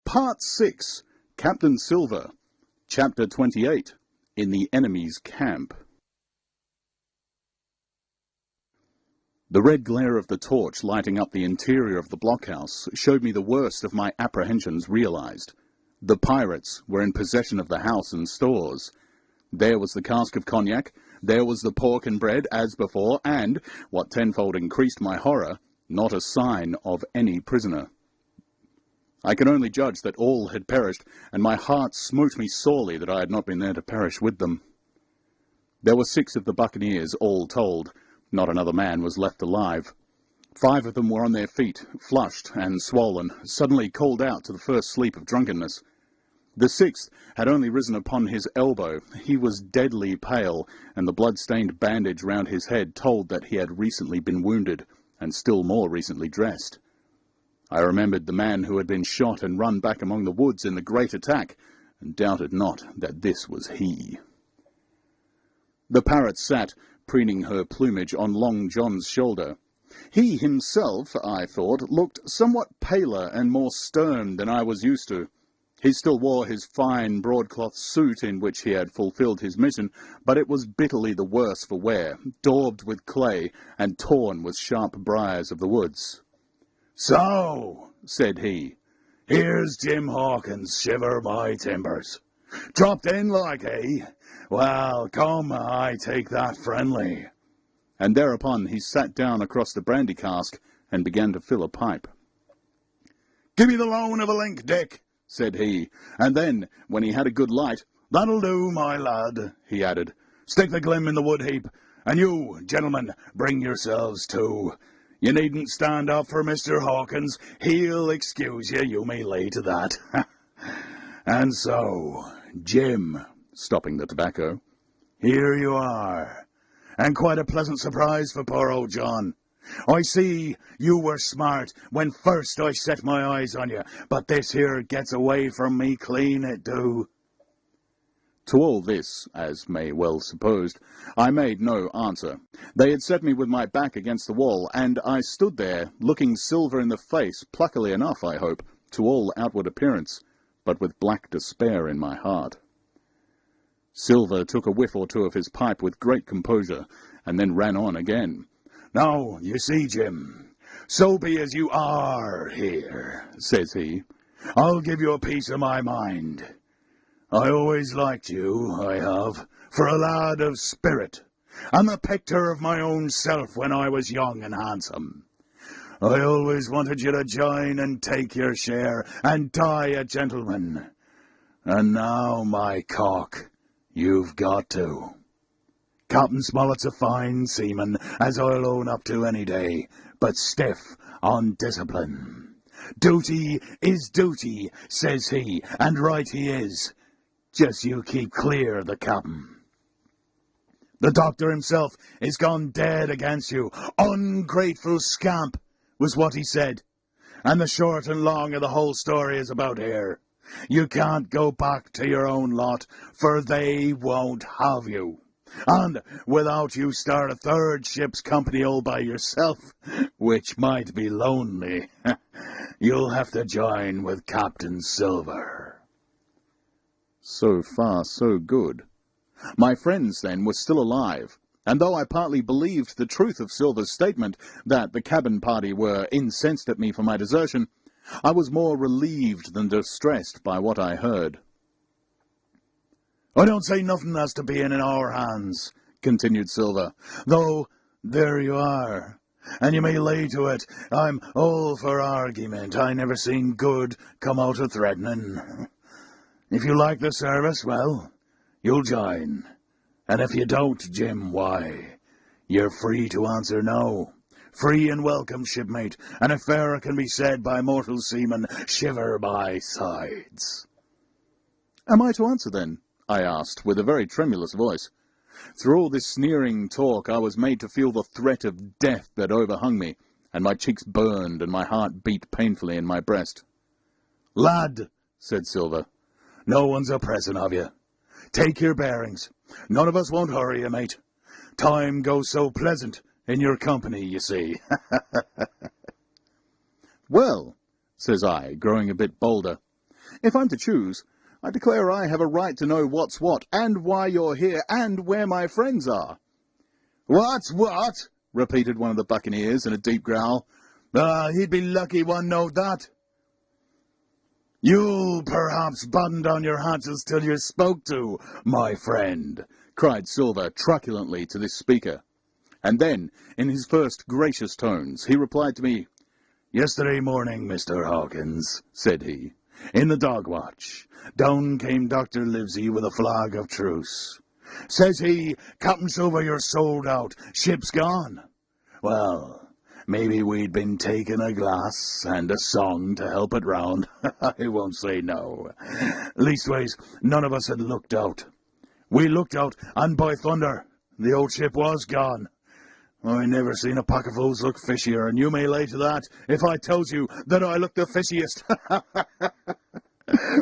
Part 6, Captain Silver, Chapter 28, In the Enemy's Camp. The red glare of the torch lighting up the interior of the blockhouse showed me the worst of my apprehensions realized. The pirates were in possession of the house and stores. There was the cask of cognac, there was the pork and bread, as before, and, what tenfold increased my horror, not a sign of any prisoner. I can only judge that all had perished, and my heart smote me sorely that I had not been there to perish with them. There were 6 of the buccaneers, all told. Not another man was left alive. 5 of them were on their feet, flushed and swollen, suddenly called out to the first sleep of drunkenness. The 6th had only risen upon his elbow. He was deadly pale, and the blood-stained bandage round his head told that he had recently been wounded, and still more recently dressed. I remembered the man who had been shot and run back among the woods in the great attack, and doubted not that this was he. The parrot sat, preening her plumage on Long John's shoulder. He himself, I thought, looked somewhat paler and more stern than I was used to. He still wore his fine broadcloth suit in which he had fulfilled his mission, but it was bitterly the worse for wear, daubed with clay and torn with sharp briars of the woods. "So," said he, "here's Jim Hawkins, shiver my timbers. Dropped in like, eh? Well, come, I take that friendly." And thereupon he sat down across the brandy cask and began to fill a pipe. "Give me the loan of a link, Dick," said he, and then, when he had a good light, "That'll do, my lad," he added. "Stick the glim in the wood heap, and you, gentlemen, bring yourselves too. You needn't stand up for Mr. Hawkins. He'll excuse you, you may lay to that. And so, Jim," stopping the tobacco, "here you are, and quite a pleasant surprise for poor old John. I see you were smart when first I set my eyes on you, but this here gets away from me clean, it do." To all this, as may well supposed, I made no answer. They had set me with my back against the wall, and I stood there, looking Silver in the face, pluckily enough, I hope, to all outward appearance, but with black despair in my heart. Silver took a whiff or two of his pipe with great composure, and then ran on again. "Now, you see, Jim, so be as you are here," says he. "I'll give you a piece of my mind. I always liked you, I have, for a lad of spirit, and the picture of my own self when I was young and handsome. I always wanted you to join and take your share, and die a gentleman. And now, my cock, you've got to. Captain Smollett's a fine seaman, as I'll own up to any day, but stiff on discipline. Duty is duty, says he, and right he is. Just you keep clear of the captain. The doctor himself is gone dead against you. Ungrateful scamp, was what he said. And the short and long of the whole story is about here. You can't go back to your own lot, for they won't have you. And without you start a 3rd ship's company all by yourself, which might be lonely, you'll have to join with Captain Silver." So far, so good. My friends, then, were still alive, and though I partly believed the truth of Silver's statement that the cabin party were incensed at me for my desertion, I was more relieved than distressed by what I heard. "I don't say nothing has to be in our hands," continued Silver, "though there you are, and you may lay to it I'm all for argument. I never seen good come out of threatening. If you like the service, well, you'll join, and if you don't, Jim, why, you're free to answer no. Free and welcome, shipmate, and if fairer can be said by mortal seamen, shiver my sides." "Am I to answer, then?" I asked, with a very tremulous voice. Through all this sneering talk, I was made to feel the threat of death that overhung me, and my cheeks burned and my heart beat painfully in my breast. "Lad," said Silver, "no one's a present of you. Take your bearings. None of us won't hurry you, mate. Time goes so pleasant in your company, you see." "Well," says I, growing a bit bolder, If I'm to choose, I declare I have a right to know what's what, and why you're here, and where my friends are." "What's what?" repeated one of the buccaneers in a deep growl. He'd be lucky one knowed that. "You'll perhaps button down your hatches till you're spoke to, my friend," cried Silver truculently to this speaker. And then, in his first gracious tones, he replied to me. "Yesterday morning, Mr. Hawkins," said he, "in the dog watch, down came Dr. Livesey with a flag of truce. Says he, 'Captain Silver, you're sold out, ship's gone.' Well, maybe we'd been taking a glass and a song to help it round. I won't say no. Leastways, none of us had looked out. We looked out, and by thunder, the old ship was gone. I never seen a pack of fools look fishier, and you may lay to that if I tells you that I look the fishiest."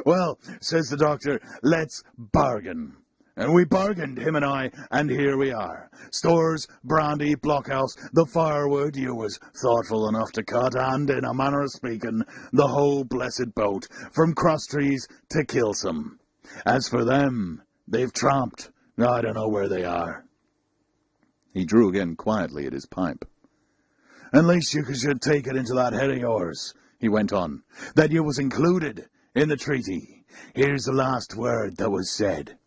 "Well," says the doctor, "let's bargain." And we bargained, him and I, and here we are. Stores, brandy, blockhouse, the firewood you was thoughtful enough to cut, and, in a manner of speaking, the whole blessed boat, from Crosstrees to Kilsome. As for them, they've tramped. I don't know where they are." He drew again quietly at his pipe. "At least you should take it into that head of yours," he went on, "that you was included in the treaty. Here's the last word that was said.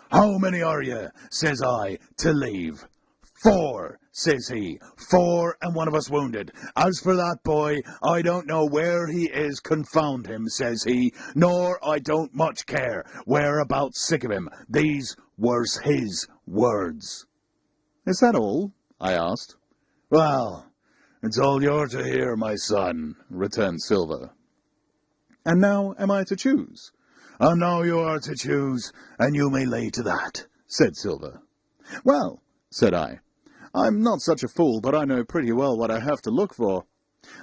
'How many are you,' says I, 'to leave?' 4, says he. 4 and one of us wounded. As for that boy, I don't know where he is, confound him, says he, nor I don't much care. Whereabouts sick of him. These were his words." "Is that all?" I asked. "Well, it's all yours to hear, my son," returned Silver. "And now am I to choose?" "And now you are to choose, and you may lay to that," said Silver. "Well," said I, "I'm not such a fool, but I know pretty well what I have to look for.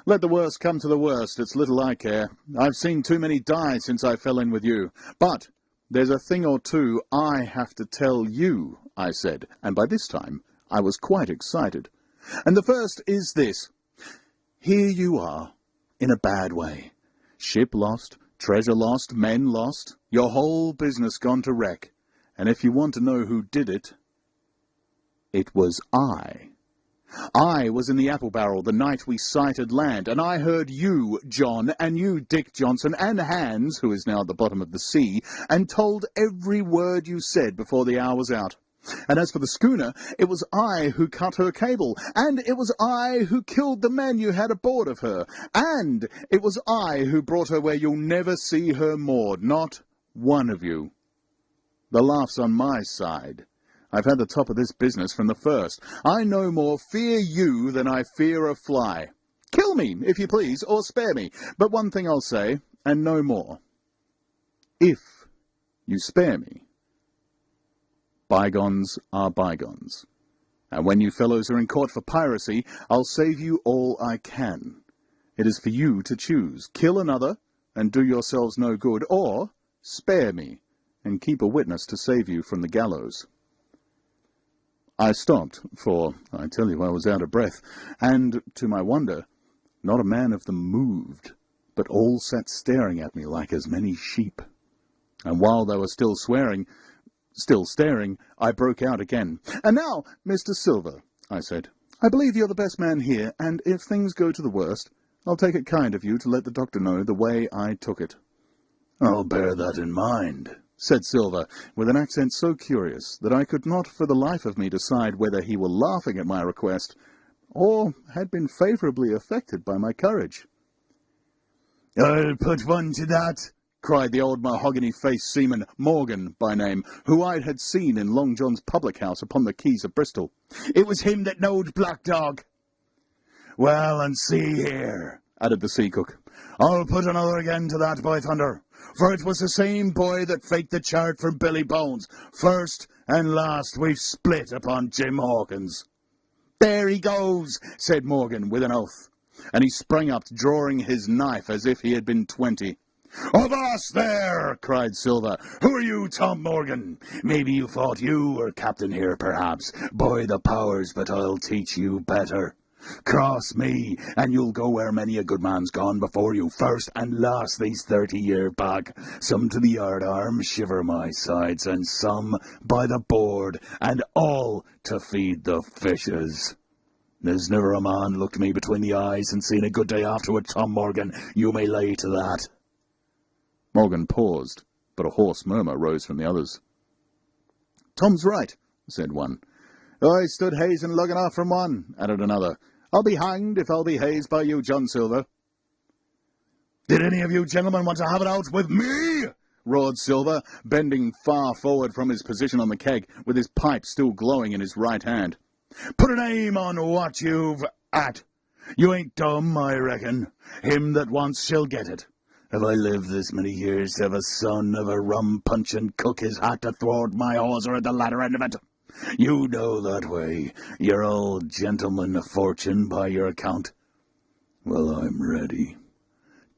Let the worst come to the worst, it's little I care. I've seen too many die since I fell in with you. But there's a thing or two I have to tell you," I said, and by this time I was quite excited. "And the first is this. Here you are, in a bad way. Ship lost, treasure lost, men lost, your whole business gone to wreck. And if you want to know who did it, it was I. I was in the apple barrel the night we sighted land, and I heard you, John, and you, Dick Johnson, and Hans, who is now at the bottom of the sea, and told every word you said before the hour was out. And as for the schooner, it was I who cut her cable, and it was I who killed the men you had aboard of her, and it was I who brought her where you'll never see her moored, not one of you. The laugh's on my side. I've had the top of this business from the first. I no more fear you than I fear a fly. Kill me, if you please, or spare me, but one thing I'll say, and no more. If you spare me, bygones are bygones. And when you fellows are in court for piracy, I'll save you all I can. It is for you to choose. Kill another, and do yourselves no good, or spare me, and keep a witness to save you from the gallows." I stopped, for, I tell you, I was out of breath, and, to my wonder, not a man of them moved, but all sat staring at me like as many sheep. And while they were still staring, I broke out again. "And now, Mr. Silver," I said, "I believe you're the best man here, and if things go to the worst, I'll take it kind of you to let the doctor know the way I took it." "I'll bear that in mind," said Silver, with an accent so curious that I could not for the life of me decide whether he were laughing at my request, or had been favourably affected by my courage. "I'll put one to that," cried the old mahogany-faced seaman, Morgan by name, who I had seen in Long John's public-house upon the quays of Bristol. "It was him that knowed Black Dog." "Well, and see here," added the sea cook, "I'll put another again to that, by thunder, for it was the same boy that faked the chart from Billy Bones. First and last we've split upon Jim Hawkins." "There he goes," said Morgan with an oath, and he sprang up, drawing his knife as if he had been 20. "Avast there!" cried Silver. "Who are you, Tom Morgan? Maybe you thought you were captain here, perhaps. By the powers, but I'll teach you better. Cross me, and you'll go where many a good man's gone before you, first and last these 30 year back. Some to the yard arm shiver my sides, and some by the board, and all to feed the fishes. There's never a man looked me between the eyes and seen a good day afterward, Tom Morgan, you may lay to that. Morgan paused, but a hoarse murmur rose from the others. Tom's right, said one. I stood hazing lugging off from one, added another. I'll be hanged if I'll be hazed by you, John Silver. Did any of you gentlemen want to have it out with me? Roared Silver, bending far forward from his position on the keg, with his pipe still glowing in his right hand. Put a name on what you've at. You ain't dumb, I reckon. Him that wants shall get it. Have I lived this many years to have a son of a rum-punching cook his hat to thwart my hawser at the latter end of it? You know that way. You're all gentlemen of fortune by your account. Well, I'm ready.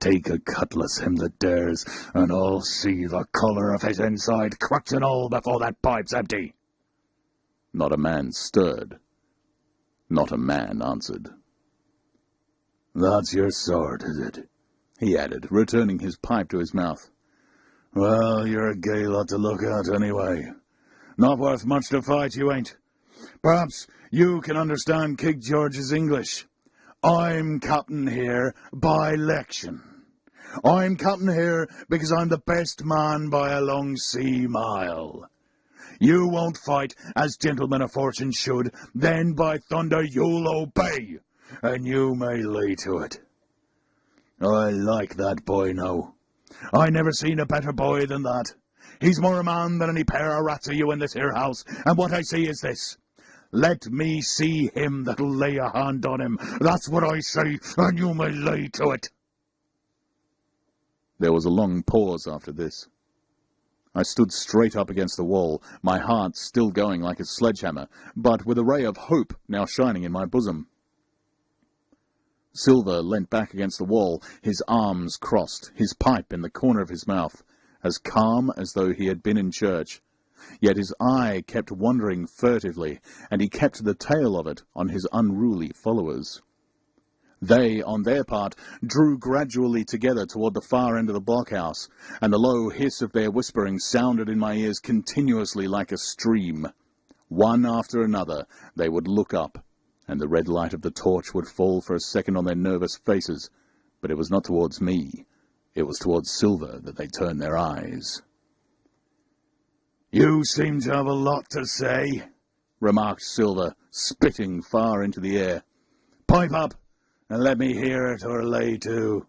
Take a cutlass, him that dares, and I'll see the colour of his inside, crutch and all, before that pipe's empty. Not a man stirred. Not a man answered. That's your sort, is it? He added, returning his pipe to his mouth. Well, you're a gay lot to look at, anyway. Not worth much to fight, you ain't. Perhaps you can understand King George's English. I'm captain here by election. I'm captain here because I'm the best man by a long sea mile. You won't fight as gentlemen of fortune should, then by thunder you'll obey, and you may lay to it. I like that boy now. I never seen a better boy than that. He's more a man than any pair of rats of you in this here house, and what I say is this. Let me see him that'll lay a hand on him. That's what I say, and you may lay to it. There was a long pause after this. I stood straight up against the wall, my heart still going like a sledgehammer, but with a ray of hope now shining in my bosom. Silver leant back against the wall, his arms crossed, his pipe in the corner of his mouth, as calm as though he had been in church. Yet his eye kept wandering furtively, and he kept the tail of it on his unruly followers. They, on their part, drew gradually together toward the far end of the blockhouse, and the low hiss of their whispering sounded in my ears continuously like a stream. One after another they would look up, and the red light of the torch would fall for a second on their nervous faces, but it was not towards me. It was towards Silver that they turned their eyes. You seem to have a lot to say, remarked Silver, spitting far into the air. Pipe up, and let me hear it or lay to.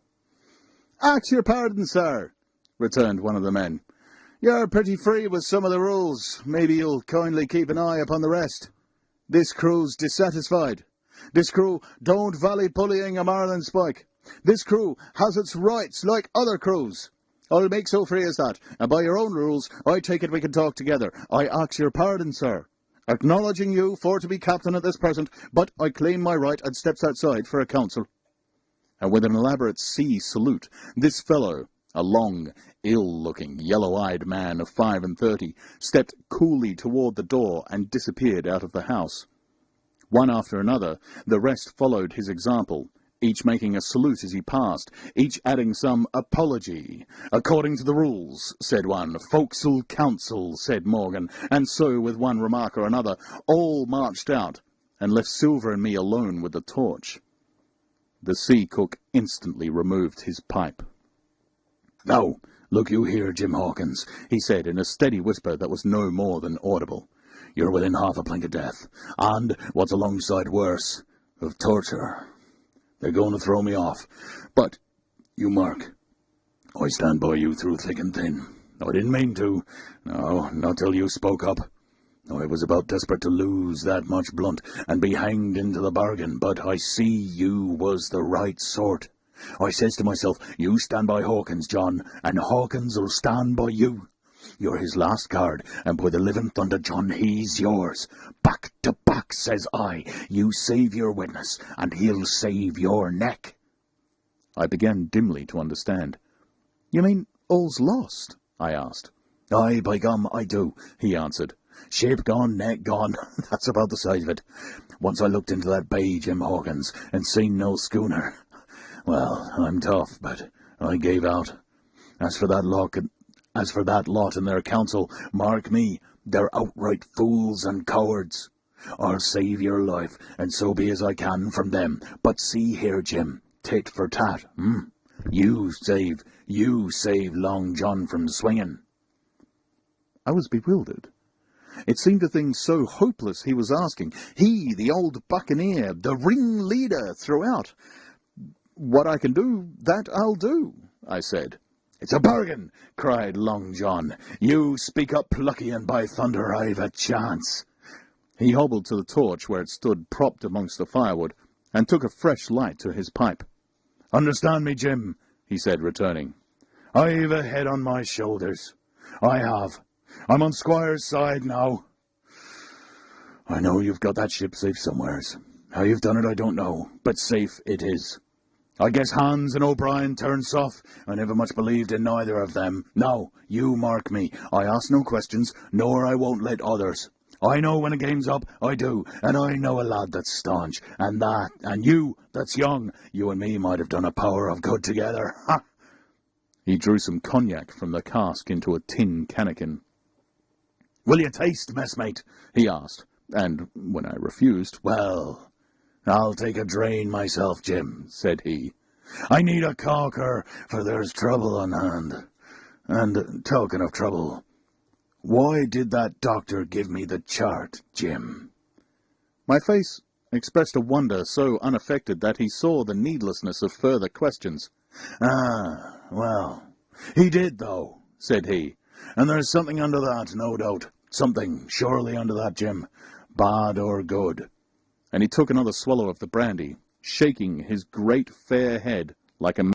Ask your pardon, sir, returned one of the men. You're pretty free with some of the rules. Maybe you'll kindly keep an eye upon the rest. This crew's dissatisfied. This crew don't value bullying a marlin spike. This crew has its rights like other crews. I'll make so free as that, and by your own rules, I take it we can talk together. I ask your pardon, sir, acknowledging you for to be captain at this present, but I claim my right and steps outside for a council. And with an elaborate sea salute, this fellow, a long, ill-looking, yellow-eyed man of 35, stepped coolly toward the door and disappeared out of the house. One after another, the rest followed his example, each making a salute as he passed, each adding some apology. According to the rules, said one. Forecastle council, said Morgan, and so, with one remark or another, all marched out, and left Silver and me alone with the torch. The sea cook instantly removed his pipe. Now, look you here, Jim Hawkins, he said in a steady whisper that was no more than audible. You're within half a plank of death, and, what's alongside worse, of torture. They're going to throw me off, but, you mark, I stand by you through thick and thin. I didn't mean to, no, not till you spoke up. I was about desperate to lose that much blunt and be hanged into the bargain, but I see you was the right sort. I says to myself, you stand by Hawkins, John, and Hawkins'll stand by you. You're his last card, and by the living thunder, John, he's yours. Back to back, says I. You save your witness, and he'll save your neck. I began dimly to understand. You mean all's lost? I asked. Aye, by gum, I do, he answered. Ship gone, net gone. That's about the size of it. Once I looked into that bay, Jim Hawkins, and seen no schooner. Well, I'm tough, but I gave out. As for that lot and their council, mark me, they're outright fools and cowards. I'll save your life, and so be as I can from them. But see here, Jim, tit for tat, You save Long John from swinging. I was bewildered. It seemed a thing so hopeless he was asking. He, the old buccaneer, the ringleader throughout. What I can do, that I'll do, I said. It's a bargain, cried Long John. You speak up plucky, and by thunder I've a chance. He hobbled to the torch where it stood propped amongst the firewood, and took a fresh light to his pipe. Understand me, Jim, he said, returning. I've a head on my shoulders. I have. I'm on Squire's side now. I know you've got that ship safe somewheres. How you've done it I don't know, but safe it is. I guess Hans and O'Brien turned soft. I never much believed in neither of them. Now, you mark me. I ask no questions, nor I won't let others. I know when a game's up, I do, and I know a lad that's staunch, and you that's young. You and me might have done a power of good together. Ha! He drew some cognac from the cask into a tin cannikin. Will you taste, messmate? He asked, and when I refused, well, I'll take a drain myself, Jim, said he. I need a caulker, for there's trouble on hand. And, talking of trouble, why did that doctor give me the chart, Jim? My face expressed a wonder so unaffected that he saw the needlessness of further questions. Ah, well, he did, though, said he. And there's something under that, no doubt. Something surely under that, Jim, bad or good. And he took another swallow of the brandy, shaking his great fair head like a